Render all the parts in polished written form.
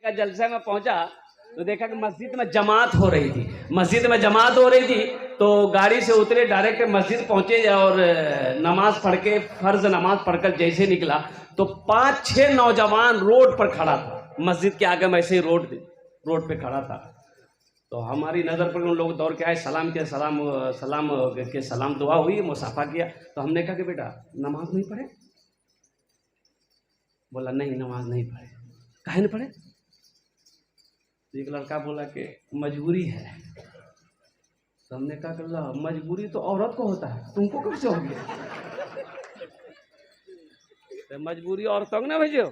का जलसे में पहुंचा तो देखा कि मस्जिद में जमात हो रही थी। मस्जिद में जमात हो रही थी तो गाड़ी से उतरे, डायरेक्ट मस्जिद पहुंचे और नमाज पढ़ के, फर्ज नमाज पढ़कर जैसे निकला तो 5-6 नौजवान रोड पर खड़ा था। मस्जिद के आगे में ऐसे ही रोड पे खड़ा था। तो हमारी नज़र पर उन लोग दौड़ के आए, सलाम किया, सलाम दुआ हुई, मुसाफा किया। तो हमने कहा कि बेटा नमाज नहीं पढ़े? बोला नहीं, नमाज नहीं पढ़े। काहे नहीं पढ़े? तो एक लड़का बोला कि मजबूरी है। तो हमने कहा कि मजबूरी तो औरत को होता है, तुमको कैसे हो गया? तो मजबूरी औरतों ने भेजो।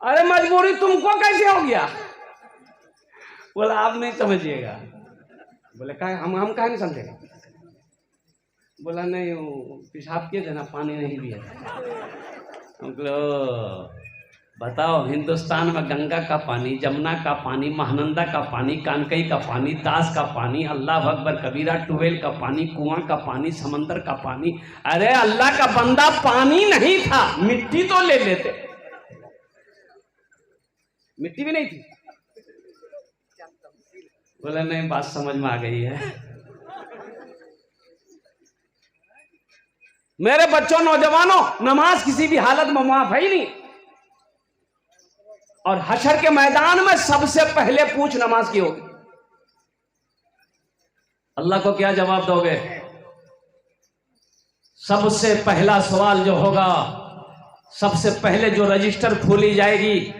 अरे मजबूरी तुमको कैसे हो गया? बोला आप नहीं समझिएगा। बोले काहे? हम काहे नहीं समझेगा? बोला नहीं, पेशाब किए थे ना, पानी नहीं दिया। मतलब बताओ, हिंदुस्तान में गंगा का पानी, जमुना का पानी, महानंदा का पानी, कानकई का पानी, दास का पानी, अल्लाह अकबर कबीरा, ट्यूबवेल का पानी, कुआं का पानी, समंदर का पानी। अरे अल्लाह का बंदा, पानी नहीं था, मिट्टी तो ले लेते। मिट्टी भी नहीं थी। बोला नहीं, बात समझ में आ गई है। मेरे बच्चों, नौजवानों, नमाज किसी भी हालत में माफ है ही नहीं। और हशर के मैदान में सबसे पहले पूछ नमाज की होगी। अल्लाह को क्या जवाब दोगे? सबसे पहला सवाल जो होगा, सबसे पहले जो रजिस्टर खोली जाएगी,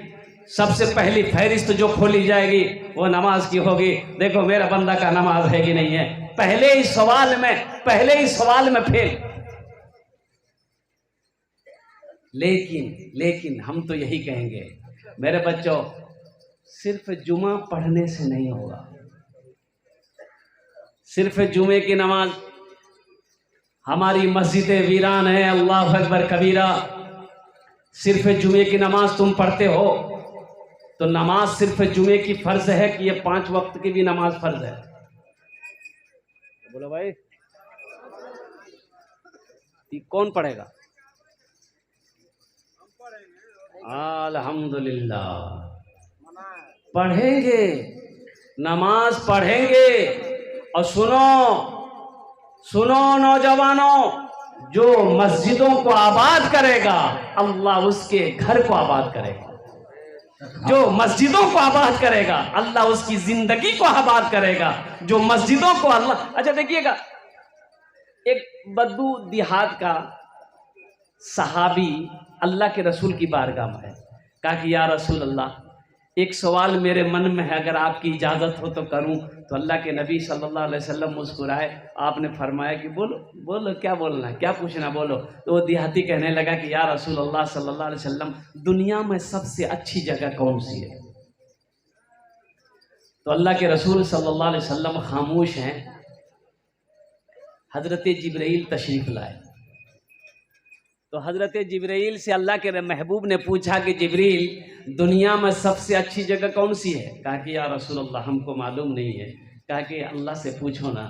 सबसे पहली फहरिस्त जो खोली जाएगी वो नमाज की होगी। देखो मेरा बंदा का नमाज है कि नहीं है। पहले ही सवाल में फेल। लेकिन हम तो यही कहेंगे, मेरे बच्चों, सिर्फ जुमा पढ़ने से नहीं होगा। सिर्फ जुमे की नमाज, हमारी मस्जिदें वीरान है, अल्लाह अकबर कबीरा। सिर्फ जुमे की नमाज तुम पढ़ते हो तो नमाज सिर्फ जुमे की फर्ज है कि ये 5 वक्त की भी नमाज फर्ज है? बोलो भाई, कौन पढ़ेगा? अल्हम्दुलिल्लाह पढ़ेंगे, नमाज पढ़ेंगे। और सुनो नौजवानों, जो मस्जिदों को आबाद करेगा अल्लाह उसके घर को आबाद करेगा। जो मस्जिदों को आबाद करेगा अल्लाह उसकी जिंदगी को आबाद करेगा। जो मस्जिदों को अल्लाह, अच्छा देखिएगा, एक बद्दू देहात का सहाबी अल्लाह के रसूल की बारगाह में है। कहा कि या रसूल अल्लाह, एक सवाल मेरे मन में है, अगर आपकी इजाज़त हो तो करूं। तो अल्लाह के नबी सल्लल्लाहु अलैहि वसल्लम मुस्कुराए। आपने फरमाया कि बोलो क्या बोलना है, क्या पूछना, बोलो। तो वो देहाती कहने लगा कि या रसूल अल्लाह सल्लल्लाहु अलैहि वसल्लम, दुनिया में सबसे अच्छी जगह कौन सी है? तो अल्लाह के रसूल सल्लल्लाहु अलैहि वसल्लम खामोश हैं। हजरत जिब्राइल तशरीफ लाए। तो हजरत जिब्राइल से अल्लाह के महबूब ने पूछा कि जिब्रील, दुनिया में सबसे अच्छी जगह कौन सी है? कहा कि या रसूल अल्लाह, हमको मालूम नहीं है। कहा कि अल्लाह से पूछो ना,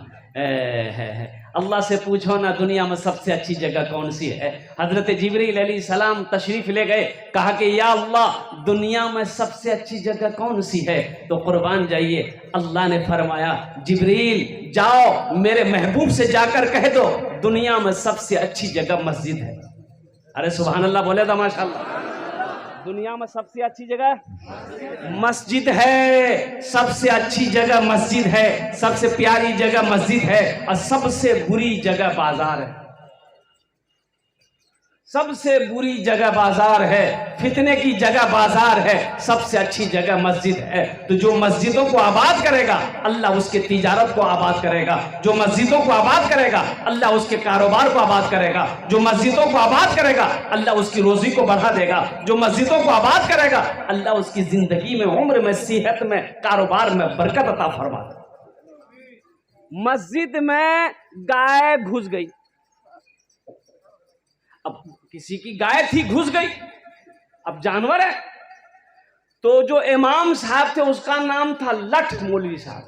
अल्लाह से पूछो ना, दुनिया में सबसे अच्छी जगह कौन सी है? हजरत जिब्रील अलैहिस्सलाम तशरीफ ले गए। कहा कि या अल्लाह, दुनिया में सबसे अच्छी जगह कौन सी है? तो कुर्बान जाइए, अल्लाह ने फरमाया, जिब्रील जाओ मेरे महबूब से जाकर कह दो, दुनिया में सबसे अच्छी जगह मस्जिद है। अरे सुभान अल्लाह बोले तो माशाअल्लाह। दुनिया में सबसे अच्छी जगह मस्जिद है, सबसे अच्छी जगह मस्जिद है, सबसे प्यारी जगह मस्जिद है, और सबसे बुरी जगह बाजार है। सबसे बुरी जगह बाजार है, फितने की जगह बाजार है, सबसे अच्छी जगह मस्जिद है। तो जो मस्जिदों को आबाद करेगा अल्लाह उसके तिजारत को आबाद करेगा। जो मस्जिदों को आबाद करेगा अल्लाह उसके कारोबार को आबाद करेगा। जो मस्जिदों को आबाद करेगा अल्लाह उसकी रोजी को बढ़ा देगा। जो मस्जिदों को आबाद करेगा अल्लाह उसकी जिंदगी में, उम्र में, सेहत में, कारोबार में बरकत अता फरमा देगा। मस्जिद में गाय घुस गई। अब किसी की गाय थी, घुस गई। अब जानवर है, तो जो इमाम साहब थे उसका नाम था लठ, मौलवी साहब,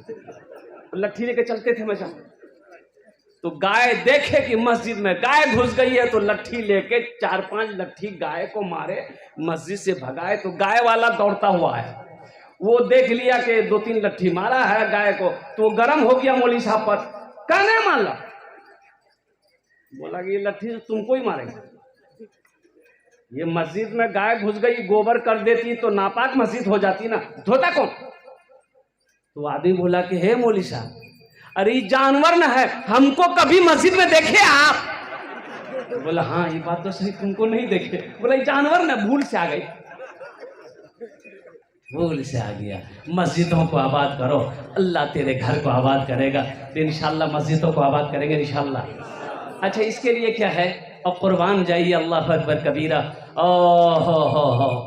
लट्ठी लेके चलते थे हमेशा। तो गाय देखे कि मस्जिद में गाय घुस गई है, तो लट्ठी लेके 4-5 लट्ठी गाय को मारे, मस्जिद से भगाए। तो गाय वाला दौड़ता हुआ है, वो देख लिया कि 2-3 लट्ठी मारा है गाय को, तो वो गर्म हो गया मौलवी साहब पर। कहने मान ला, बोला कि ये लट्ठी से तुमको ही मारेगा। ये मस्जिद में गाय घुस गई, गोबर कर देती तो नापाक मस्जिद हो जाती ना, धोता कौन? तो आदमी बोला कि हे मौलवी साहब, अरे ये जानवर न है, हमको कभी मस्जिद में देखे आप? तो बोला हाँ ये बात तो सही, तुमको नहीं देखे। बोला ये जानवर न, भूल से आ गई, भूल से आ गया। मस्जिदों को आबाद करो, अल्लाह तेरे घर को आबाद करेगा, तो इंशाल्लाह मस्जिदों को आबाद करेंगे इंशाल्लाह। अच्छा, इसके लिए क्या है? और कुर्बान जाइए, अल्लाह अकबर कबीरा। हो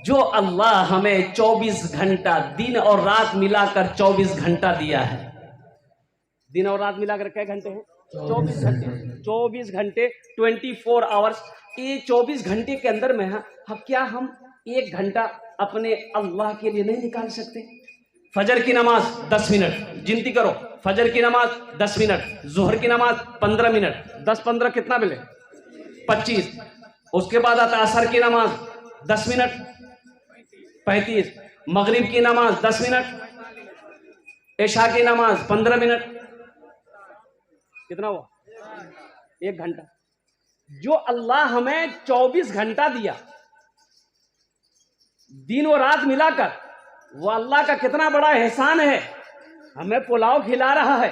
जो अल्लाह हमें 24 घंटा दिन और रात मिलाकर 24 घंटा दिया है, दिन और रात मिलाकर क्या घंटे हैं? 24 घंटे। 24 घंटे 24 आवर्स। ये 24 घंटे के अंदर में क्या हम 1 घंटा अपने अल्लाह के लिए नहीं निकाल सकते? फजर की नमाज 10 मिनट, गिनती करो, फजर की नमाज 10 मिनट, जोहर की नमाज 15 मिनट, 10-15 कितना मिले? 25। उसके बाद आता असर की नमाज 10 मिनट 35, मगरिब की नमाज 10 मिनट, इशा की नमाज 15 मिनट, कितना हुआ? 1 घंटा। जो अल्लाह हमें 24 घंटा दिया दिन और रात मिलाकर, वो अल्लाह का कितना बड़ा एहसान है। हमें पुलाव खिला रहा है,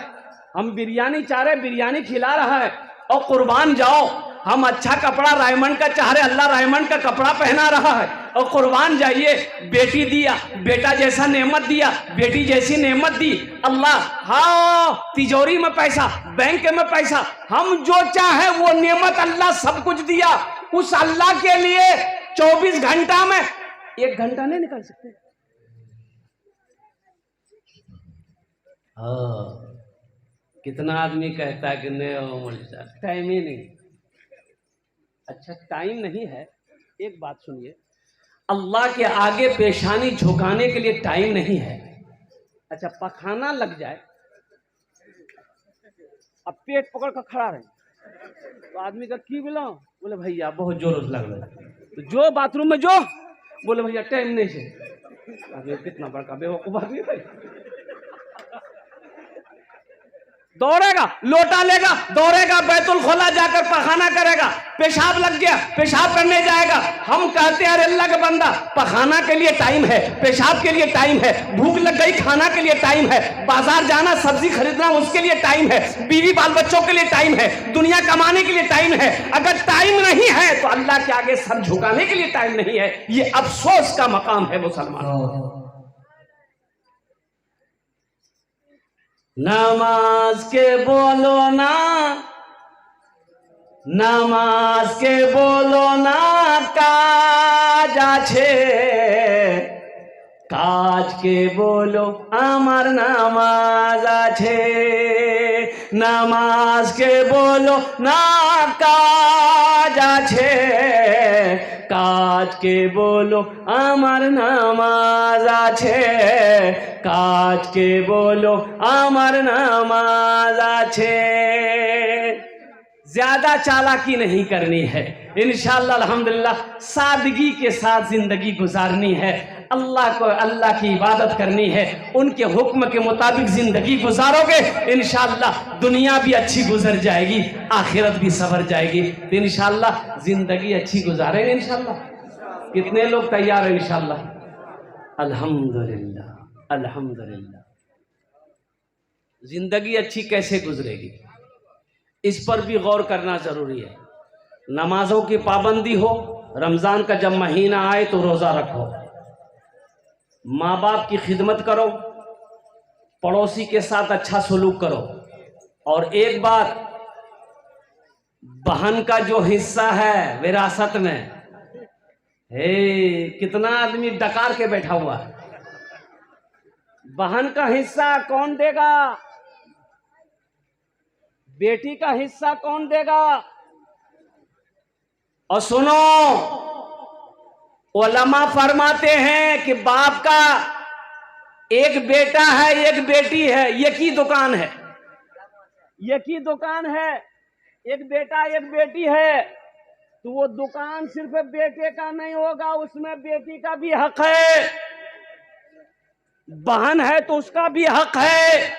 हम बिरयानी चाह रहे, बिरयानी खिला रहा है। और कुर्बान जाओ, हम अच्छा कपड़ा रायमंड का चाह रहे, अल्लाह रायमंड का कपड़ा पहना रहा है। और कुर्बान जाइए, बेटी दिया, बेटा जैसा नेमत दिया, बेटी जैसी नेमत दी अल्लाह। हाँ, तिजोरी में पैसा, बैंक में पैसा, हम जो चाहे वो नेमत अल्लाह सब कुछ दिया। उस अल्लाह के लिए 24 घंटा में 1 घंटा नहीं निकाल सकते। कितना आदमी कहता है कि नहीं टाइम ही नहीं। अच्छा, टाइम नहीं है, एक बात सुनिए, अल्लाह के आगे पेशानी झुकाने के लिए टाइम नहीं है। अच्छा, पखाना लग जाए, अब पेट पकड़ कर खड़ा रहे, तो आदमी का की बोला, बोले भैया बहुत जोर लग रहा है, तो जो बाथरूम में जो बोले भैया टाइम नहीं से। आदमी कितना बड़का बेवकूफ आदमी भाई। दौड़ेगा, लोटा लेगा, दौड़ेगा, बैतुल खोला जाकर पखाना करेगा, पेशाब लग गया, पेशाब करने जाएगा। हम कहते हैं अरे अल्लाह का बंदा, पखाना के लिए टाइम है, पेशाब के लिए टाइम है, भूख लग गई खाना के लिए टाइम है, बाजार जाना सब्जी खरीदना उसके लिए टाइम है, बीवी बाल बच्चों के लिए टाइम है, दुनिया कमाने के लिए टाइम है। अगर टाइम नहीं है तो अल्लाह के आगे सर झुकाने के लिए टाइम नहीं है। ये अफसोस का मकाम है मुसलमान। नमाज के बोलो ना, नमाज के बोलो ना काज आछे, काज के बोलो आमार नामाज आछे। नमाज के बोलो ना काज आछे, काज के बोलो आमार नामाज आछे, काज के बोलो आमार नामाज आछे। ज्यादा चालाकी नहीं करनी है, इंशाअल्लाह अल्हम्दुलिल्लाह सादगी के साथ जिंदगी गुजारनी है। अल्लाह को, अल्लाह की इबादत करनी है, उनके हुक्म के मुताबिक जिंदगी गुजारोगे, इंशाअल्लाह दुनिया भी अच्छी गुजर जाएगी, आखिरत भी सवर जाएगी। तो इंशाअल्लाह जिंदगी अच्छी गुजारेंगे इंशाअल्लाह। कितने लोग तैयार हैं इंशाअल्लाह? अल्हम्दुलिल्लाह, अल्हम्दुलिल्लाह। जिंदगी अच्छी कैसे गुजरेगी, इस पर भी गौर करना जरूरी है। नमाजों की पाबंदी हो, रमजान का जब महीना आए तो रोजा रखो, माँ बाप की खिदमत करो, पड़ोसी के साथ अच्छा सलूक करो। और एक बात, बहन का जो हिस्सा है विरासत में, कितना आदमी डकार के बैठा हुआ है, बहन का हिस्सा कौन देगा, बेटी का हिस्सा कौन देगा? और सुनो, उलमा फरमाते हैं कि बाप का एक बेटा है एक बेटी है, एक ही दुकान है, एक ही दुकान है, एक बेटा एक बेटी है, तो वो दुकान सिर्फ बेटे का नहीं होगा, उसमें बेटी का भी हक है। बहन है तो उसका भी हक है।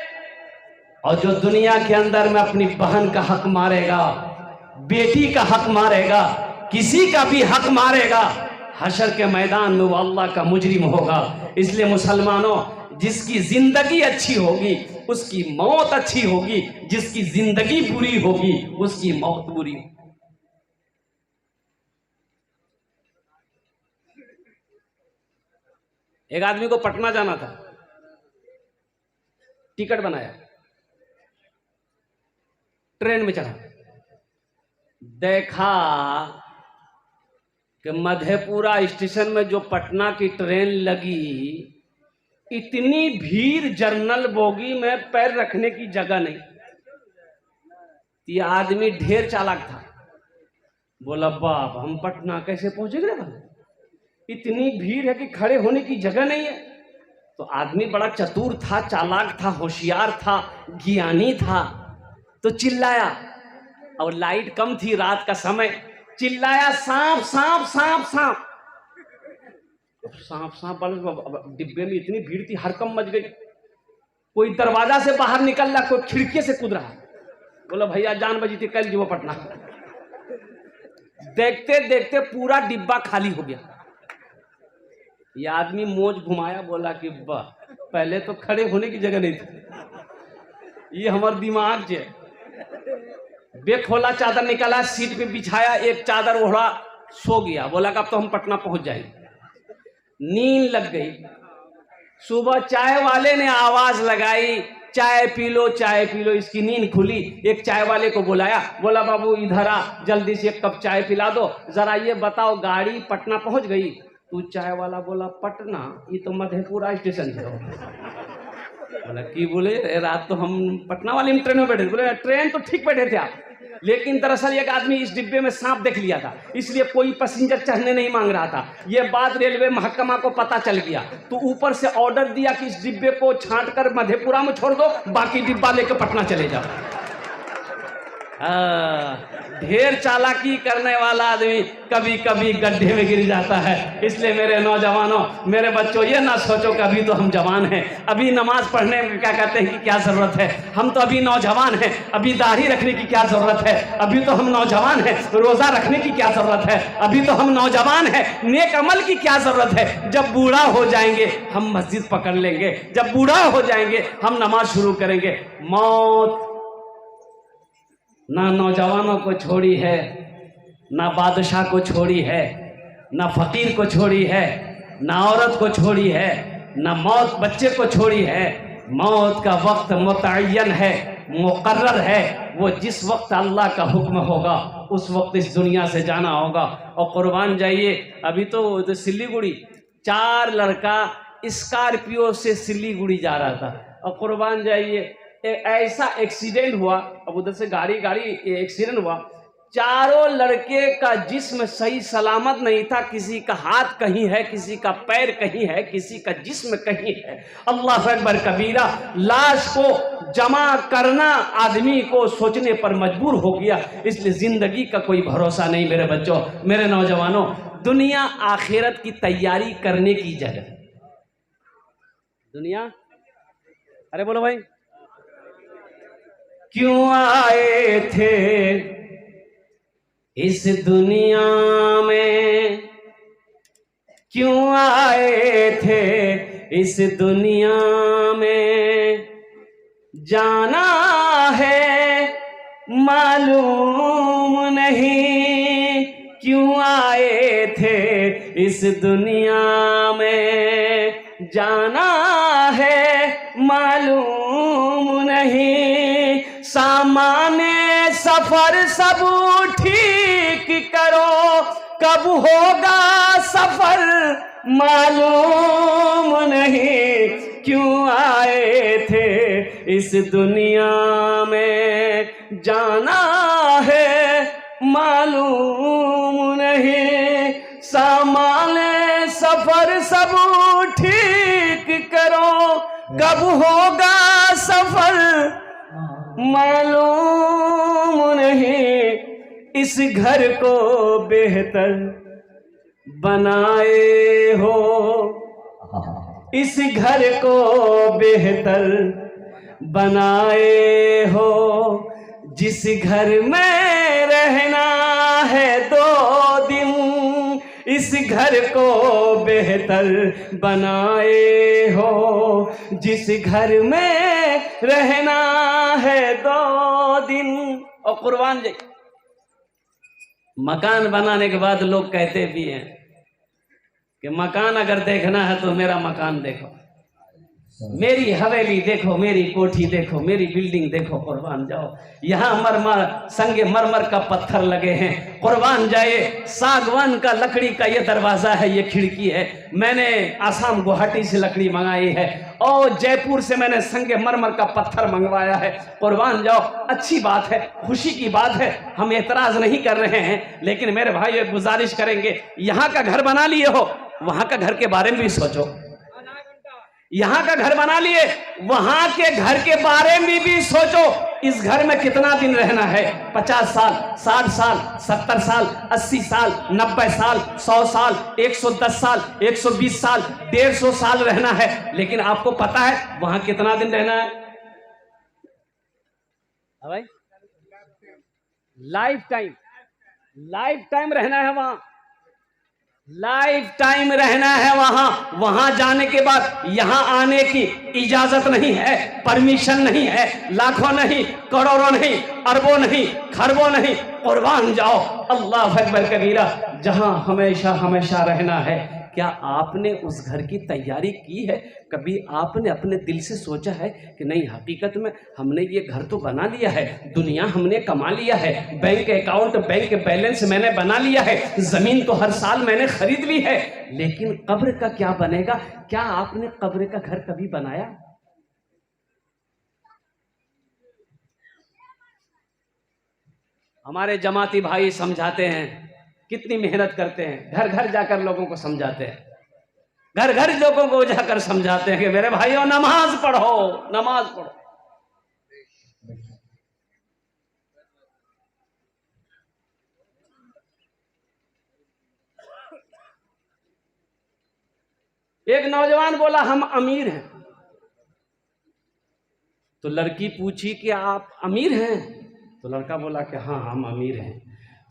और जो दुनिया के अंदर में अपनी बहन का हक मारेगा, बेटी का हक मारेगा, किसी का भी हक मारेगा, हशर के मैदान में वो अल्लाह का मुजरिम होगा। इसलिए मुसलमानों, जिसकी जिंदगी अच्छी होगी उसकी मौत अच्छी होगी, जिसकी जिंदगी बुरी होगी उसकी मौत बुरी होगी। एक आदमी को पटना जाना था, टिकट बनाया, ट्रेन में चढ़ा, देखा कि मधेपुरा स्टेशन में जो पटना की ट्रेन लगी, इतनी भीड़, जनरल बोगी में पैर रखने की जगह नहीं। ये आदमी ढेर चालाक था, बोला बाप हम पटना कैसे पहुंचेंगे, इतनी भीड़ है कि खड़े होने की जगह नहीं है। तो आदमी बड़ा चतुर था, चालाक था, होशियार था, ज्ञानी था, तो चिल्लाया। और लाइट कम थी, रात का समय, चिल्लाया सांप सांप सांप सांप। सांप सांप डिब्बे में इतनी भीड़ थी, हरकम मच गई। कोई दरवाजा से बाहर निकल रहा, कोई खिड़की से कूद रहा। बोला भैया जान बची थी, कल जीवो पटना। देखते देखते पूरा डिब्बा खाली हो गया। ये आदमी मोज घुमाया, बोला कि वाह, पहले तो खड़े होने की जगह नहीं थी, ये हमारा दिमाग जे। बेग खोला, चादर निकाला, सीट पे बिछाया, एक चादर ओढ़ा, सो गया। बोला कि अब तो हम पटना पहुंच जाएंगे। नींद लग गई। सुबह चाय वाले ने आवाज लगाई, चाय पी लो चाय पी लो। इसकी नींद खुली, एक चाय वाले को बुलाया, बोला बाबू इधर आ, जल्दी से एक कप चाय पिला दो, जरा ये बताओ गाड़ी पटना पहुंच गई? तू चाय वाला बोला पटना, ये तो मधेपुरा स्टेशन है। बोला की बोले, रात तो हम पटना वाली ट्रेन में बैठे। बोले ट्रेन तो ठीक बैठे थे आप, लेकिन दरअसल एक आदमी इस डिब्बे में सांप देख लिया था, इसलिए कोई पैसेंजर चढ़ने नहीं मांग रहा था। ये बात रेलवे महकमा को पता चल गया, तो ऊपर से ऑर्डर दिया कि इस डिब्बे को छांट कर मधेपुरा में छोड़ दो, बाकी डिब्बा लेकर पटना चले जाओ। ढेर चालाकी करने वाला आदमी कभी कभी गड्ढे में गिर जाता है। इसलिए मेरे नौजवानों, मेरे बच्चों, ये ना सोचो कि अभी तो हम जवान हैं, अभी नमाज पढ़ने में क्या कहते हैं कि क्या जरूरत है, हम तो अभी नौजवान हैं, अभी दाढ़ी रखने की क्या जरूरत है, अभी तो हम नौजवान हैं, रोजा रखने की क्या जरूरत है, अभी तो हम नौजवान हैं, नेक अमल की क्या जरूरत है। जब बूढ़ा हो जाएंगे हम मस्जिद पकड़ लेंगे, जब बूढ़ा हो जाएंगे हम नमाज शुरू करेंगे। मौत ना नौजवानों को छोड़ी है, ना बादशाह को छोड़ी है, ना फकीर को छोड़ी है, ना औरत को छोड़ी है, ना मौत बच्चे को छोड़ी है। मौत का वक्त मुतय्यन है, मुकर्रर है। वो जिस वक्त अल्लाह का हुक्म होगा उस वक्त इस दुनिया से जाना होगा। और कुर्बान जाइए, अभी तो सिलीगुड़ी 4 लड़का स्कॉर्पियो से सिलीगुड़ी जा रहा था, और कुर्बान जाइए ऐसा एक्सीडेंट हुआ, अब उधर से गाड़ी एक्सीडेंट हुआ, चारों लड़के का जिस्म सही सलामत नहीं था, किसी का हाथ कहीं है, किसी का पैर कहीं है, किसी का जिस्म कहीं है। अल्लाह अकबर कबीरा। लाश को जमा करना आदमी को सोचने पर मजबूर हो गया। इसलिए जिंदगी का कोई भरोसा नहीं मेरे बच्चों, मेरे नौजवानों। दुनिया आखिरत की तैयारी करने की जगह, दुनिया, अरे बोलो भाई, क्यों आए थे इस दुनिया में, क्यों आए थे इस दुनिया में, जाना है मालूम नहीं, क्यों आए थे इस दुनिया में, जाना है मालूम नहीं। सामाने सफर सब ठीक करो, कब होगा सफर मालूम नहीं, क्यों आए थे इस दुनिया में, जाना है मालूम नहीं। सामाने सफर सब ठीक करो, कब होगा सफर मालूम नहीं इस घर को बेहतर बनाए हो, इस घर को बेहतर बनाए हो, जिस घर में रहना है 2 दिन, इस घर को बेहतर बनाए हो, जिस घर में रहना है 2 दिन। और कुर्बान जी, मकान बनाने के बाद लोग कहते भी हैं कि मकान अगर देखना है तो मेरा मकान देखो, मेरी हवेली देखो, मेरी कोठी देखो, मेरी बिल्डिंग देखो। कुर्बान जाओ, यहाँ मरमर संगे मरमर का पत्थर लगे हैं। कुर्बान जाए, सागवान का लकड़ी का ये दरवाजा है, ये खिड़की है। मैंने आसाम गुवाहाटी से लकड़ी मंगाई है और जयपुर से मैंने संगे मरमर का पत्थर मंगवाया है। कुर्बान जाओ, अच्छी बात है, खुशी की बात है, हम एतराज नहीं कर रहे हैं। लेकिन मेरे भाई एक गुजारिश करेंगे, यहाँ का घर बना लिए हो, वहां का घर के बारे में भी सोचो। यहां का घर बना लिए, वहां के घर के बारे में भी सोचो। इस घर में कितना दिन रहना है? 50 साल, 60 साल, 70 साल, 80 साल, 90 साल, 100 साल, 110 साल, 120 साल, 150 साल रहना है। लेकिन आपको पता है वहां कितना दिन रहना है भाई? लाइफ टाइम, लाइफ टाइम रहना है वहां, लाइफ टाइम रहना है वहां। वहां जाने के बाद यहां आने की इजाजत नहीं है, परमिशन नहीं है। लाखों नहीं, करोड़ों नहीं, अरबों नहीं, खरबों नहीं। कुर्बान जाओ, अल्लाह अकबर कबीरा। जहां हमेशा हमेशा रहना है, क्या आपने उस घर की तैयारी की है? कभी आपने अपने दिल से सोचा है कि नहीं, हकीकत में हमने ये घर तो बना लिया है, दुनिया हमने कमा लिया है, बैंक अकाउंट, बैंक बैलेंस मैंने बना लिया है, जमीन तो हर साल मैंने खरीद ली है, लेकिन कब्र का क्या बनेगा? क्या आपने कब्र का घर कभी बनाया? हमारे जमाती भाई समझाते हैं, कितनी मेहनत करते हैं, घर घर जाकर लोगों को समझाते हैं, घर घर लोगों को जाकर समझाते हैं कि मेरे भाइयों नमाज पढ़ो, नमाज पढ़ो। एक नौजवान बोला हम अमीर हैं, तो लड़की पूछी कि आप अमीर हैं? तो लड़का बोला कि हाँ हम अमीर हैं।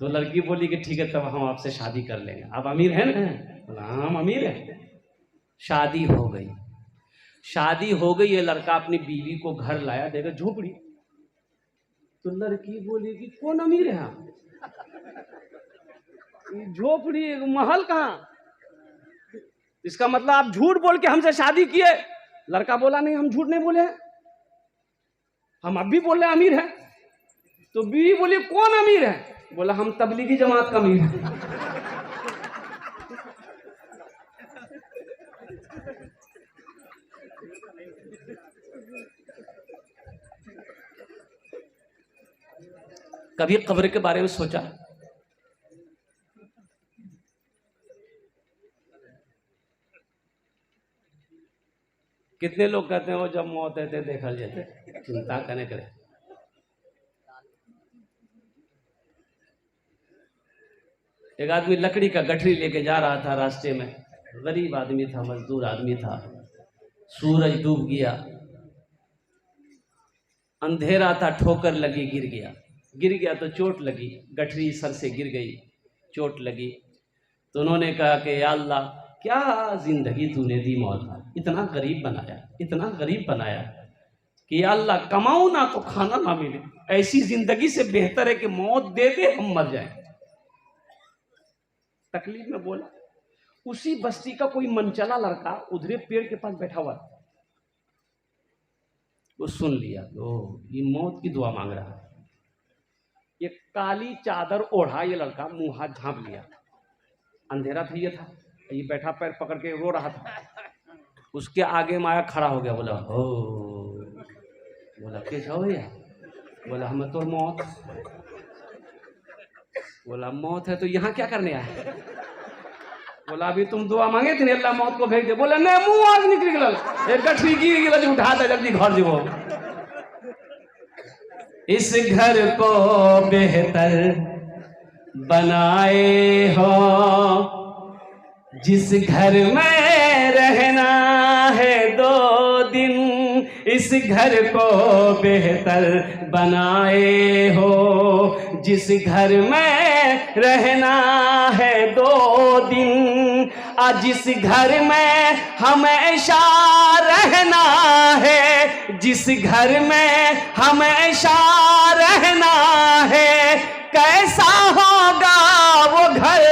तो लड़की बोली कि ठीक है, तब हम आपसे शादी कर लेंगे। आप अमीर हैं ना? बोला हाँ हम अमीर हैं। शादी हो गई, शादी हो गई। ये लड़का अपनी बीवी को घर लाया, देखा झोपड़ी। तो लड़की बोली कि कौन अमीर है आप? झोपड़ी, महल कहाँ? इसका मतलब आप झूठ बोल के हमसे शादी किए? लड़का बोला नहीं, हम झूठ नहीं बोले हैं, हम अब भी बोल रहे अमीर हैं। तो बीवी बोली कौन अमीर है? बोला हम तबलीगी जमात का अमीर है। कभी कब्र के बारे में सोचा? कितने लोग कहते हैं वो जब मौत है देखा जाते, चिंता करने करे। एक आदमी लकड़ी का गठरी लेके जा रहा था रास्ते में, गरीब आदमी था, मजदूर आदमी था। सूरज डूब गया, अंधेरा था, ठोकर लगी, गिर गया। गिर गया तो चोट लगी, गठरी सर से गिर गई, चोट लगी। तो उन्होंने कहा कि या अल्लाह, क्या जिंदगी तूने दी मौला, इतना गरीब बनाया, इतना गरीब बनाया कि या अल्लाह कमाऊं ना तो खाना ना मिले, ऐसी जिंदगी से बेहतर है कि मौत दे दे, हम मर जाएं। तकलीफ में बोला। उसी बस्ती का कोई मनचला लड़का उधरे पेड़ के पास बैठा हुआ, वो सुन लिया, ओ ये मौत की दुआ मांग रहा है। ये काली चादर ओढ़ा ये लड़का, मुंह हाथ झांप लिया, अंधेरा था, ये था, ये बैठा पैर पकड़ के रो रहा था। उसके आगे माया खड़ा हो गया, बोला हो, बोला कैसा हो या? बोला हमें तो मौत। बोला मौत है तो यहाँ क्या करने आए? बोला अभी तुम दुआ मांगे थे, अल्लाह मौत को भेज दे। बोला नहीं, मुंह आज निकल गया, एक गठरी गिर गया, उठा दे जल्दी घर जीवो। इस घर को बेहतर बनाए हो, जिस घर में रहना है 2 दिन, इस घर को बेहतर बनाए हो, जिस घर में रहना है 2 दिन, जिस घर में हमेशा रहना है, जिस घर में हमेशा रहना है, कैसा होगा वो घर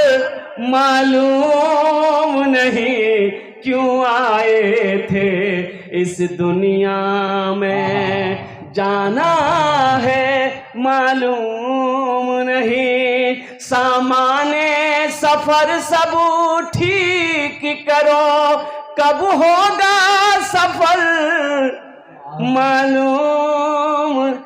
मालूम नहीं, क्यों आए थे इस दुनिया में, जाना है मालूम नहीं, सामाने सफर सब ठीक करो, कब होगा सफर मालूम।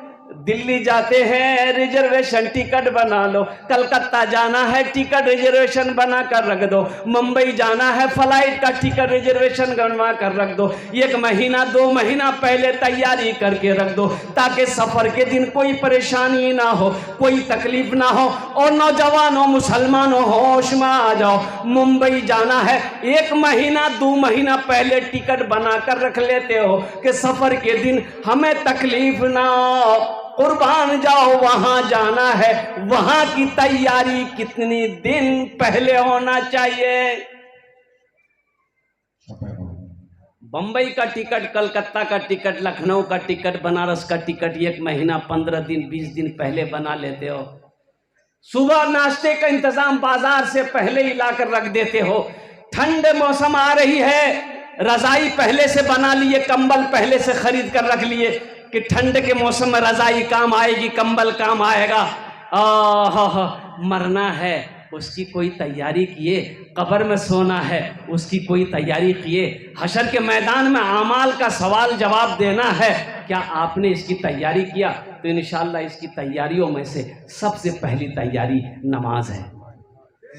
दिल्ली जाते हैं रिजर्वेशन टिकट बना लो, कलकत्ता जाना है टिकट रिजर्वेशन बना कर रख दो, मुंबई जाना है फ्लाइट का टिकट रिजर्वेशन बनवा कर रख दो, 1 महीना 2 महीना पहले तैयारी करके रख दो, ताकि सफर के दिन कोई परेशानी ना हो, कोई तकलीफ ना हो। और नौजवानों मुसलमानों होश में आ जाओ, मुंबई जाना है 1 महीना 2 महीना पहले टिकट बना कर रख लेते हो कि सफर के दिन हमें तकलीफ ना हो, कुर्बान जाओ वहां जाना है, वहां की तैयारी कितनी दिन पहले होना चाहिए। बंबई का टिकट, कलकत्ता का टिकट, लखनऊ का टिकट, बनारस का टिकट 1 महीना 15 दिन 20 दिन पहले बना लेते हो। सुबह नाश्ते का इंतजाम बाजार से ही ला कर रख देते हो। ठंड मौसम आ रही है, रजाई पहले से बना लिए, कंबल पहले से खरीद कर रख लिए कि ठंड के मौसम में रजाई काम आएगी, कंबल काम आएगा। मरना है उसकी कोई तैयारी किए, कब्र में सोना है उसकी कोई तैयारी किए, हशर के मैदान में आमाल का सवाल जवाब देना है, क्या आपने इसकी तैयारी किया? तो इंशाअल्लाह इसकी तैयारियों में से सबसे पहली तैयारी नमाज है।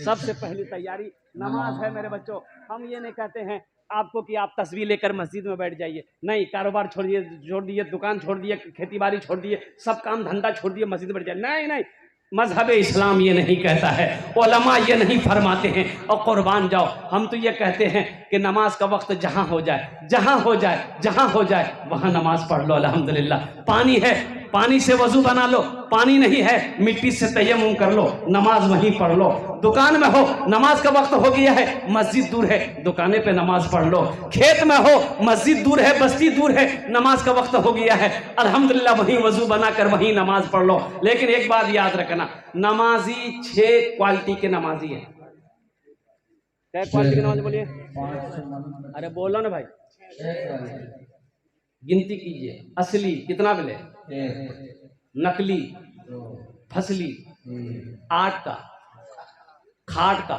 सबसे पहली तैयारी नमाज है मेरे बच्चों। हम ये नहीं कहते हैं आपको कि आप तस्वीर लेकर मस्जिद में बैठ जाइए, नहीं, कारोबार छोड़ दिए, दुकान छोड़ दिए, खेती बाड़ी छोड़ दिए, सब काम धंधा छोड़ दिए, मस्जिद में बैठ जाइए, नहीं नहीं, मजहब इस्लाम ये नहीं कहता है, उलमा ये नहीं फरमाते हैं। और कुर्बान जाओ, हम तो ये कहते हैं कि नमाज का वक्त जहाँ हो जाए, जहाँ हो जाए, जहाँ हो जाए वहाँ नमाज पढ़ लो। अल्हम्दुलिल्लाह पानी है, पानी से वजू बना लो, पानी नहीं है मिट्टी से तयम्मुम कर लो, नमाज वहीं पढ़ लो। दुकान में हो, नमाज का वक्त हो गया है, मस्जिद दूर है, दुकाने पे नमाज पढ़ लो। खेत में हो, मस्जिद दूर है, बस्ती दूर है, नमाज का वक्त हो गया है, अल्हम्दुलिल्लाह वहीं वजू बनाकर वहीं नमाज पढ़ लो। लेकिन एक बात याद रखना, नमाजी 6 क्वालिटी के नमाजी है। क्या क्वालिटी की नमाज बोलिए? अरे बोलो ना भाई, गिनती कीजिए। असली कितना मिले? नकली, फसली 8 का, खाट का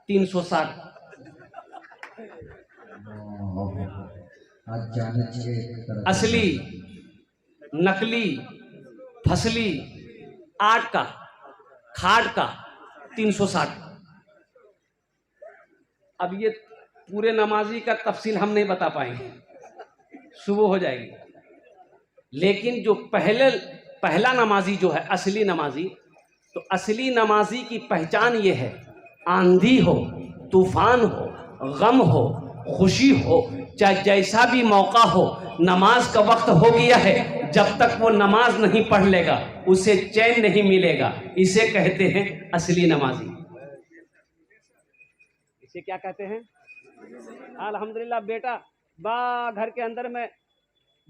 360। असली, नकली, फसली 8 का, खाट का 360। अब ये पूरे नमाजी का तफसील हम नहीं बता पाएंगे, सुबह हो जाएगी। लेकिन जो पहला नमाजी जो है असली नमाजी, तो असली नमाजी की पहचान ये है, आंधी हो, तूफान हो, गम हो, खुशी हो, चाहे जैसा भी मौका हो, नमाज का वक्त हो गया है, जब तक वो नमाज नहीं पढ़ लेगा उसे चैन नहीं मिलेगा। इसे कहते हैं असली नमाजी। इसे क्या कहते हैं? अल्हम्दुलिल्लाह बेटा, घर के अंदर में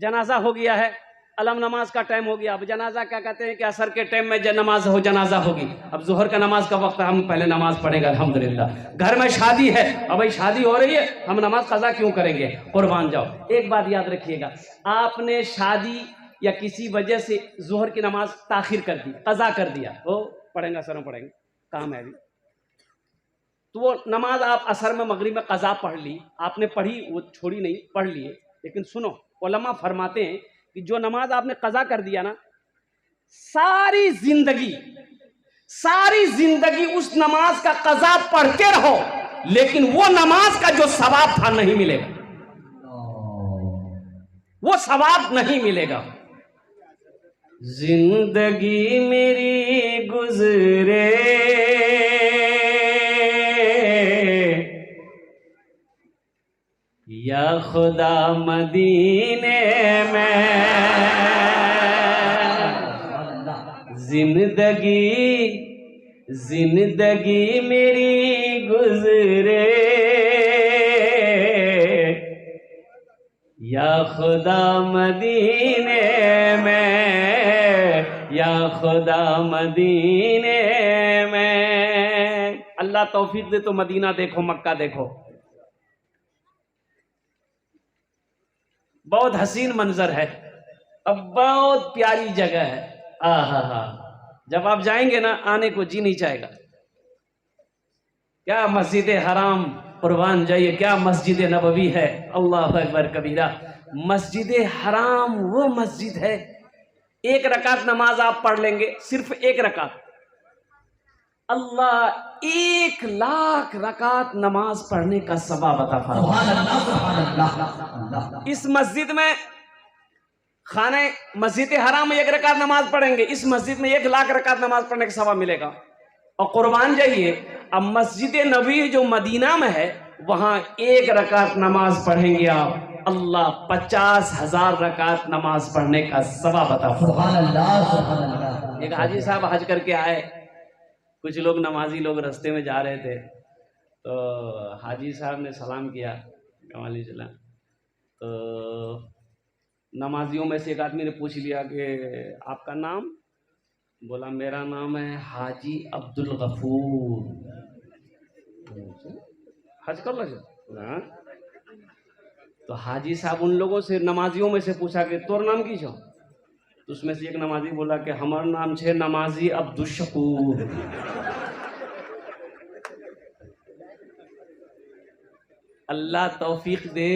जनाजा हो गया है, अलम नमाज का टाइम हो गया। अब जनाजा क्या कहते हैं कि असर के टाइम में नमाज हो, जनाजा होगी। अब जोहर का नमाज का वक्त, हम पहले नमाज पढ़ेंगे अल्हम्दुलिल्लाह। घर में शादी है, अब भाई शादी हो रही है, हम नमाज कज़ा क्यों करेंगे? कुर्बान जाओ। एक बात याद रखिएगा, आपने शादी या किसी वजह से जोहर की नमाज ताखिर कर दी, कज़ा कर दिया, वो पढ़ेंगे, असर में पढ़ेंगे, काम है अभी, तो वो नमाज आप असर में मगरिब में कज़ा पढ़ ली, आपने पढ़ी, वो छोड़ी नहीं, पढ़ लिए। लेकिन सुनो, उलमा फरमाते हैं कि जो नमाज आपने कज़ा कर दिया ना, सारी जिंदगी उस नमाज का कज़ा पढ़ते रहो, लेकिन वो नमाज का जो सवाब था नहीं मिलेगा, वो सवाब नहीं मिलेगा। जिंदगी मेरी गुजरे या खुदा मदीने में, जिंदगी मेरी गुजरे या खुदा मदीने में, या खुदा मदीने में। अल्लाह तौफीक दे तो मदीना देखो, मक्का देखो, बहुत हसीन मंजर है, अब बहुत प्यारी जगह है। आहा, जब आप जाएंगे ना आने को जी नहीं चाहेगा। क्या मस्जिद हराम कुर्बान जाइए, क्या मस्जिद नबवी है। अल्लाह अकबर कबीरा। मस्जिद हराम वो मस्जिद है, एक रकात नमाज आप पढ़ लेंगे, सिर्फ एक रकात, अल्लाह 1,00,000 रकात नमाज पढ़ने का सवाब अता फरमाए। इस मस्जिद में खाने मस्जिद हराम में 1 रकात नमाज पढ़ेंगे, इस मस्जिद में 1,00,000 रकात नमाज पढ़ने का सवाब मिलेगा। और कुर्बान जाइए, अब मस्जिद नबी जो मदीना में है वहां 1 रकात नमाज पढ़ेंगे आप, अल्लाह 50,000 रकात नमाज पढ़ने का सवाब अता फरमाए। एक हाजी साहब हज करके आए, कुछ लोग नमाजी लोग रास्ते में जा रहे थे, तो हाजी साहब ने सलाम किया, कमाली चला, तो नमाजियों में से एक आदमी ने पूछ लिया कि आपका नाम? बोला मेरा नाम है हाजी अब्दुल गफूर। हज कर लगे? तो हाजी साहब उन लोगों से, नमाजियों में से पूछा कि तोर नाम की छो? तो उसमें से एक नमाजी बोला कि हमार नाम छे नमाजी अब्दुल शकूर। अल्लाह तौफीक दे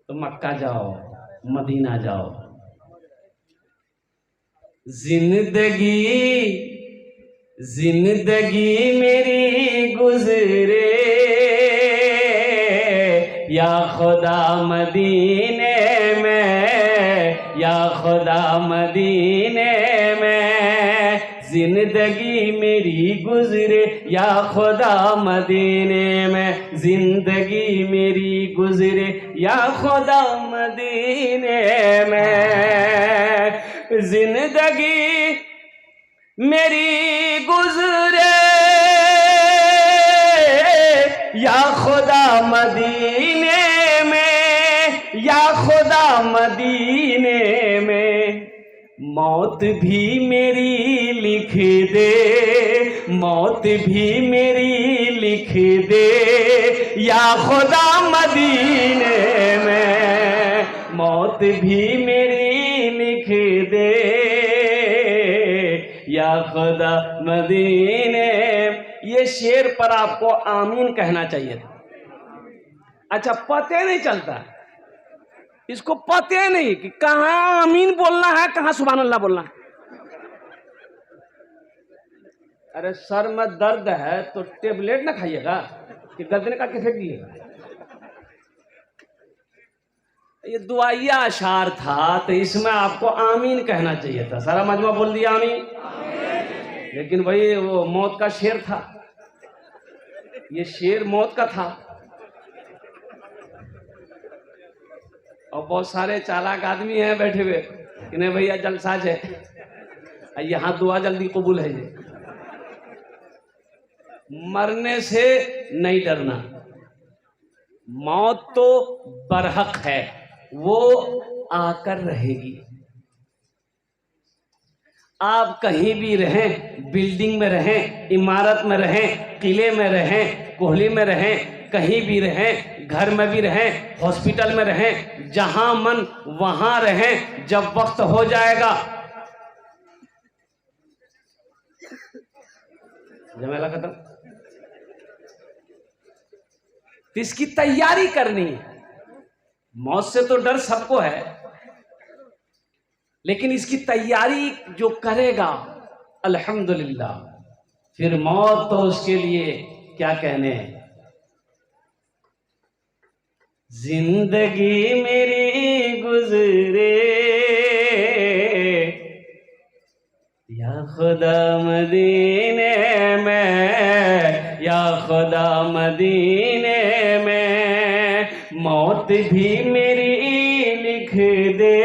तो मक्का जाओ, मदीना जाओ। जिंदगी मेरी गुजरे या खुदा मदीने में, या खुदा मदीने में। जिंदगी मेरी गुजरे या खुदा मदीने में, जिंदगी मेरी गुजरे या खुदा मदीने में। जिंदगी मेरी गुजरे या खुदा मदीने में, या खुदा मदीने में। मौत भी मेरी लिख दे, मौत भी मेरी लिख दे या खुदा मदीने में, मौत भी मेरी लिख दे या खुदा मदीने। ये शेर पर आपको आमीन कहना चाहिए था। अच्छा, पता नहीं चलता, इसको पता नहीं कि कहाँ आमीन बोलना है, कहाँ सुभान अल्लाह बोलना है। अरे सर में दर्द है तो टेबलेट ना खाइएगा कि गर्दन का फेंक दिएगा। ये दुआइया अशार था, तो इसमें आपको आमीन कहना चाहिए था। सारा मजमा बोल दिया आमीन, लेकिन भाई वो मौत का शेर था, ये शेर मौत का था। और बहुत सारे चालाक आदमी हैं बैठे हुए कि नहीं भैया जलसाज है, यहाँ दुआ जल्दी कबूल है। ये मरने से नहीं डरना, मौत तो बरहक है, वो आकर रहेगी। आप कहीं भी रहें, बिल्डिंग में रहें, इमारत में रहें, किले में रहें, कोहली में रहें, कहीं भी रहें, घर में भी रहें, हॉस्पिटल में रहें, जहां मन वहां रहें, जब वक्त हो जाएगा झमेला खत्म, तो इसकी तैयारी करनी है। मौत से तो डर सबको है, लेकिन इसकी तैयारी जो करेगा अल्हम्दुलिल्लाह, फिर मौत तो उसके लिए क्या कहने हैं। जिंदगी मेरी गुजरे खुदा मदीने में, या खुदा मदीने में मौत भी मेरी लिख दे,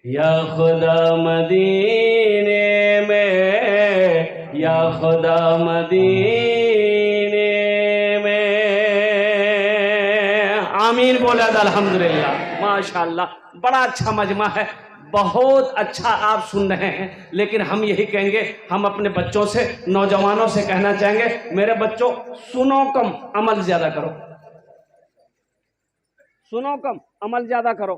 या खुदा मदीने में, या खुदा मदीने में। आमीन बोला अल्हम्दुलिल्लाह। माशाअल्लाह, बड़ा अच्छा मजमा है, बहुत अच्छा आप सुन रहे हैं। लेकिन हम यही कहेंगे, हम अपने बच्चों से, नौजवानों से कहना चाहेंगे, मेरे बच्चों सुनो कम, अमल ज्यादा करो। सुनो कम, अमल ज्यादा करो।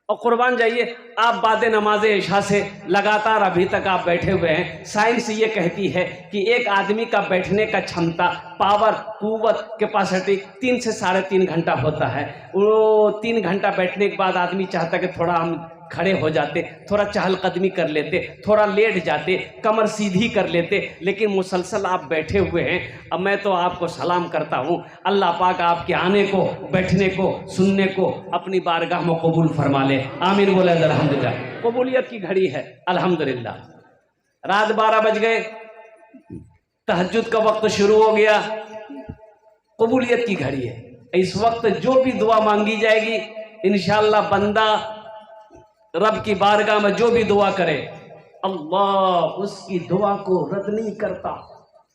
और कुर्बान जाइए, आप बाद नमाज इशा से लगातार अभी तक आप बैठे हुए हैं। साइंस ये कहती है कि एक आदमी का बैठने का क्षमता, पावर, कुव्वत, कैपेसिटी 3 से 3.5 घंटा होता है। वो 3 घंटा बैठने के बाद आदमी चाहता कि थोड़ा हम खड़े हो जाते, थोड़ा चहलकदमी कर लेते, थोड़ा लेट जाते, कमर सीधी कर लेते, लेकिन मुसलसल आप बैठे हुए हैं। अब मैं तो आपको सलाम करता हूँ, अल्लाह पाक आपके आने को, बैठने को, सुनने को अपनी बारगाह में कबूल फरमा ले। आमीन बोले अल्हम्दुलिल्लाह। कबूलियत की घड़ी है अल्हम्दुलिल्लाह। रात 12 बज गए, तहज्जुद का वक्त शुरू हो गया, कबूलियत की घड़ी है। इस वक्त जो भी दुआ मांगी जाएगी इंशाअल्लाह, बंदा रब की बारगाह में जो भी दुआ करे, अल्लाह उसकी दुआ को रद्द नहीं करता,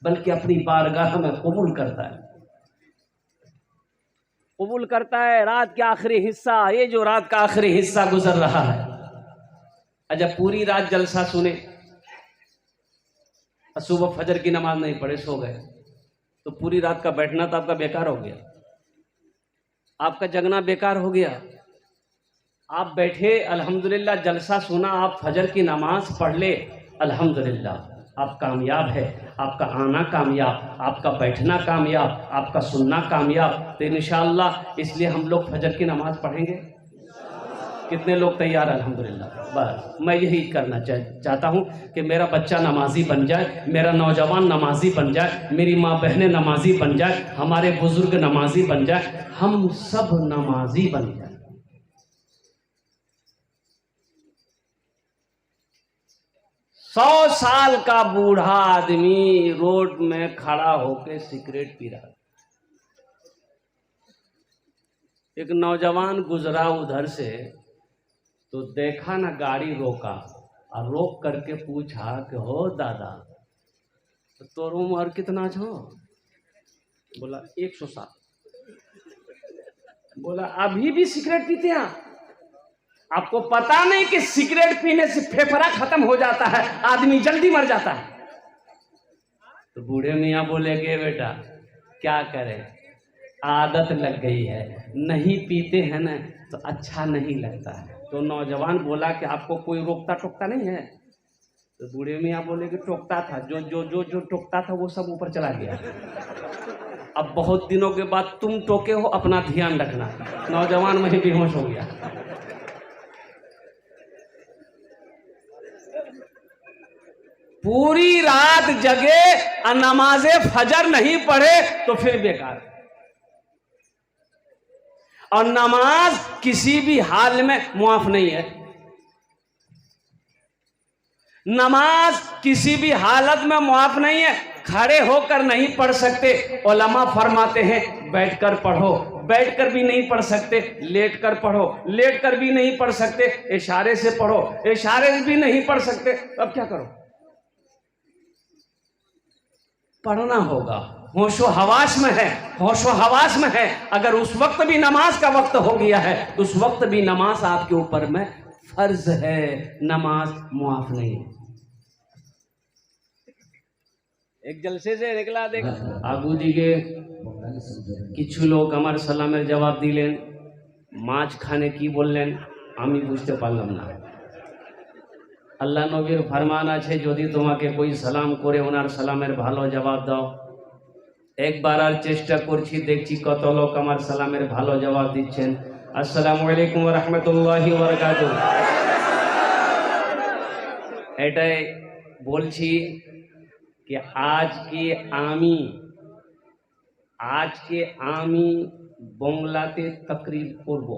बल्कि अपनी बारगाह में कबूल करता है, कबूल करता है। रात का आखिरी हिस्सा, ये जो रात का आखिरी हिस्सा गुजर रहा है, जब पूरी रात जलसा सुने, सुबह फजर की नमाज नहीं पढ़े, सो गए, तो पूरी रात का बैठना तो आपका बेकार हो गया, आपका जगना बेकार हो गया। आप बैठे, अल्हम्दुलिल्लाह, जलसा सुना, आप फजर की नमाज पढ़ ले, अल्हम्दुलिल्लाह, आप कामयाब है। आपका आना कामयाब, आपका बैठना कामयाब, आपका सुनना कामयाब। तो इंशाअल्लाह इसलिए हम लोग फजर की नमाज पढ़ेंगे। कितने लोग तैयार? अल्हम्दुलिल्लाह। बस मैं यही करना चाहता हूँ कि मेरा बच्चा नमाजी बन जाए, मेरा नौजवान नमाजी बन जाए, मेरी माँ बहनें नमाजी बन जाए, हमारे बुजुर्ग नमाजी बन जाए, हम सब नमाजी बन जाए। 100 साल का बूढ़ा आदमी रोड में खड़ा होकर सिगरेट पी रहा। एक नौजवान गुजरा उधर से, तो देखा ना, गाड़ी रोका और रोक करके पूछा कि हो दादा, तो उम्र कितना छो? बोला 107। बोला अभी भी सिगरेट पीते हैं? आपको पता नहीं कि सिगरेट पीने से फेफड़ा खत्म हो जाता है, आदमी जल्दी मर जाता है। तो बूढ़े मियाँ बोले कि बेटा क्या करें, आदत लग गई है, नहीं पीते हैं ना तो अच्छा नहीं लगता है। तो नौजवान बोला कि आपको कोई रोकता टोकता नहीं है? तो बूढ़े मियाँ बोले कि टोकता था, जो जो जो जो टोकता था वो सब ऊपर चला गया। अब बहुत दिनों के बाद तुम टोके हो, अपना ध्यान रखना। नौजवान वहीं बेहोश हो गया। पूरी रात जगे और नमाज़े फजर नहीं पढ़े तो फिर बेकार। और नमाज किसी भी हाल में मुआफ नहीं है। नमाज किसी भी हालत में मुआफ नहीं है। खड़े होकर नहीं पढ़ सकते, उलमा फरमाते हैं बैठकर पढ़ो, बैठकर भी नहीं पढ़ सकते, लेट कर पढ़ो, लेट कर भी नहीं पढ़ सकते, इशारे से पढ़ो, इशारे से भी नहीं पढ़ सकते। अब क्या करो? पढ़ना होगा। होशो हवास में है, होशो हवास में है। अगर उस वक्त भी नमाज का वक्त हो गया है, उस वक्त भी नमाज आपके ऊपर में फर्ज है, नमाज मुआफ नहीं है। एक जलसे से निकला देख आगू दिगे किछु लोग हमारे सलामेर जवाब दिलें, माछ खाने की बोलें, आमी बुझते पारलाम ना। আল্লাহ নবীর ফরমান আছে, যদি তোমাকে कोई সালাম করে ওনার সালামের ভালো জবাব দাও। একবার আর চেষ্টা করছি, দেখছি কত লোক আমার সালামের ভালো জবাব দিচ্ছেন। আসসালামু আলাইকুম ওয়া রাহমাতুল্লাহি ওয়া বারাকাতুহু। এটাই বলছি कि আজকে আমি বাংলাতে তাকরীর করব।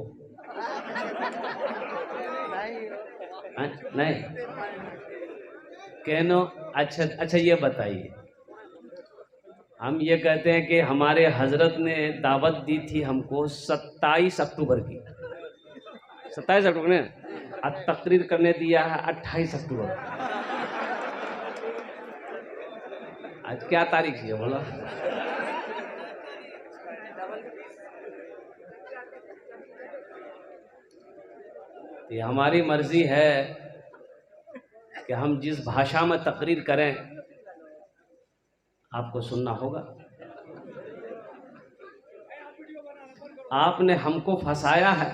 नहीं कहनो। अच्छा अच्छा, ये बताइए, हम ये कहते हैं कि हमारे हजरत ने दावत दी थी हमको 27 अक्टूबर की, 27 अक्टूबर ने, अब तकरीर करने दिया है 28 अक्टूबर। आज क्या तारीख है बोला? ये हमारी मर्जी है कि हम जिस भाषा में तकरीर करें आपको सुनना होगा। आपने हमको फंसाया है।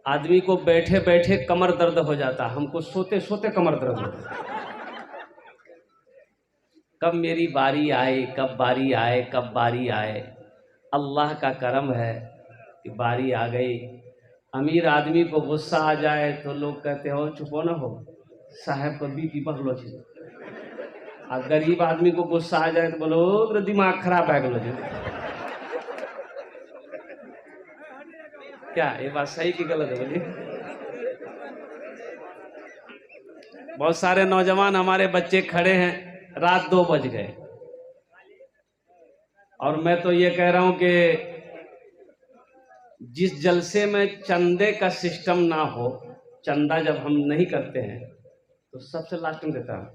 आदमी को बैठे बैठे कमर दर्द हो जाता, हमको सोते सोते कमर दर्द होता। कब मेरी बारी आए, कब बारी आए, कब बारी आए। अल्लाह का करम है कि बारी आ गई। अमीर आदमी को गुस्सा आ जाए तो लोग कहते हो चुपो ना हो, साहब को बीपी पकड़ो छी। और गरीब आदमी को गुस्सा आ जाए तो बोलो तेरा दिमाग खराब है गलो जी। क्या ये बात सही की गलत है बोलिए? बहुत सारे नौजवान हमारे बच्चे खड़े हैं, रात 2 बज गए, और मैं तो ये कह रहा हूं कि जिस जलसे में चंदे का सिस्टम ना हो, चंदा जब हम नहीं करते हैं तो सबसे लास्ट में देता हूं।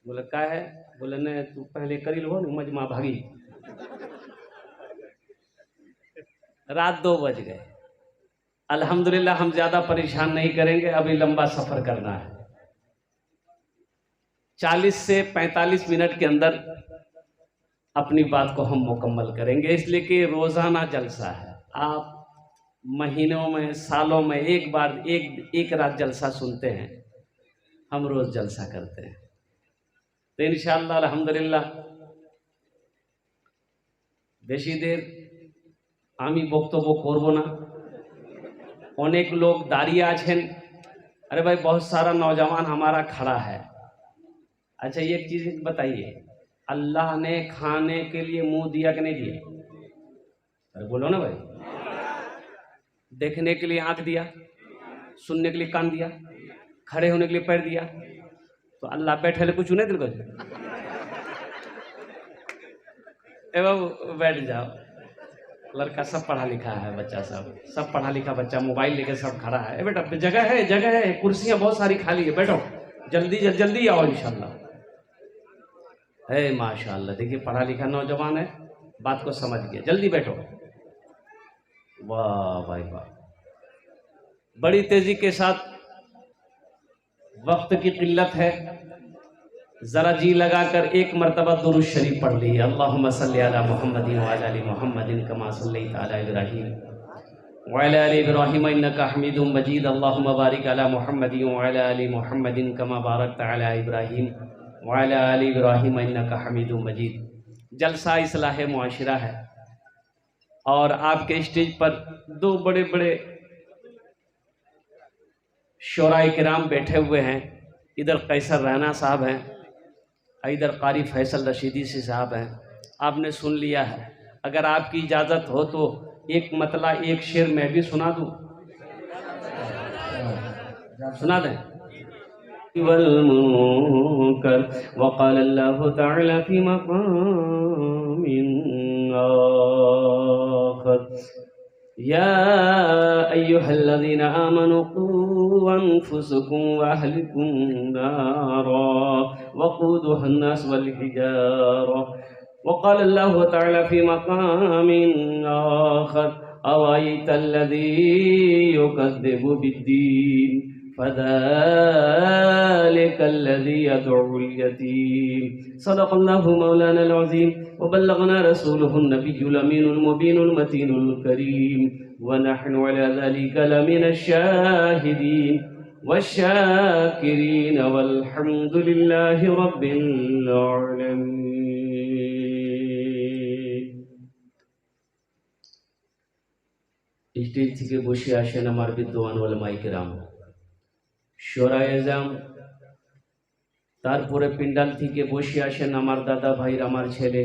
बोले क्या है? बोले ने तू पहले करी लो मजमा भागी। रात 2 बज गए। अल्हम्दुलिल्लाह हम ज्यादा परेशान नहीं करेंगे, अभी लंबा सफर करना है। 40 से 45 मिनट के अंदर अपनी बात को हम मुकम्मल करेंगे, इसलिए कि रोजाना जलसा है। आप महीनों में, सालों में एक बार एक रात जलसा सुनते हैं, हम रोज जलसा करते हैं। तो इंशाअल्लाह अल्हम्दुलिल्लाह बेशी देर आमी बक्तव्য করব না। अनेक लोग दाঁড়িয়ে আছেন। अरे भाई बहुत सारा नौजवान हमारा खड़ा है। अच्छा एक चीज बताइए, अल्लाह ने खाने के लिए मुंह दिया कि नहीं दिया? अरे बोलो ना भाई। देखने के लिए आंख दिया, सुनने के लिए कान दिया, खड़े होने के लिए पैर दिया, तो अल्लाह बैठे कुछ नहीं दिल को। ए बाबू बैठ जाओ, लड़का सब पढ़ा लिखा है, बच्चा सब पढ़ा लिखा बच्चा मोबाइल लेके सब खड़ा है। ए बेटा जगह है, कुर्सियां बहुत सारी खाली है, बैठो, जल्दी आओ इंशाल्लाह। है माशाल्लाह, देखिए पढ़ा लिखा नौजवान है, बात को समझ गया, जल्दी बैठो। वाह भाई वाह। बड़ी तेजी के साथ, वक्त की किल्लत है, जरा जी लगाकर एक मरतबा दुरूद शरीफ पढ़ ली। अल्लाहुम्मा सल्ली अला मुहम्मदिन व अला आलि मुहम्मदिन कमा सल्लैता अला इब्राहीम व अला आलि इब्राहीम इन्नका हमीदुम मजीद। अल्लाहुम्मा बारिक अला मुहम्मदिन व अला आलि मुहम्मदिन कमा बारकता अला इब्राहीम व अला आलि इब्राहीम इन्नका हमीदुम मजीद। जलसा इस्लाह मुआशिरा है, और आपके स्टेज पर 2 बड़े बड़े शोराए किराम बैठे हुए हैं। इधर कैसर रैना साहब हैं, इधर कारी फैसल रशीदी से साहब हैं। आपने सुन लिया है, अगर आपकी इजाज़त हो तो एक मतला एक शेर मैं भी सुना दूं, सुना दें। वल्मुनकर वक़ाल अल्लाहु तआला फी मक़ामिन आखर या अय्युहल्लज़ीना आमनू क़ू अन्फुसकुम व अहलिकुम नारा वक़ूदुहा अन्नास वल हिजारा वक़ाल अल्लाहु तआला फी मक़ामिन आखर अवरअयतल्लज़ी युकज़्ज़िबु बिद्दीन फ़ज़ालिकल्लज़ी यदउल यतीम। सदक़ल्लाहु मौलाना अज़ीम व बल्लगना रसूलुहुन नबियुल अमीनुल मुबीनुल मतीनुल करीम व नहनु अला ज़ालिका लमिनश शाहिदीन वश्शाकिरीन वल्हम्दुलिल्लाहि रब्बिल आलमीन। स्टेज থেকে বসে আসেন আমার বিদ্বান ওলামায়ে কেরাম, শোরায়ে এজাম, তারপরে পিন্ডাল থেকে বসে আসেন আমার দাদা ভাইর, আমার ছেলে,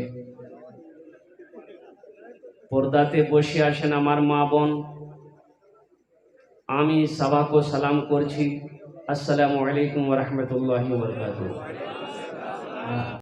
পর্দাতে বসে আছেন আমার মা বোন, আমি সবাইকে সালাম করছি। আসসালামু আলাইকুম ওয়া রাহমাতুল্লাহি ওয়া বারাকাতুহু।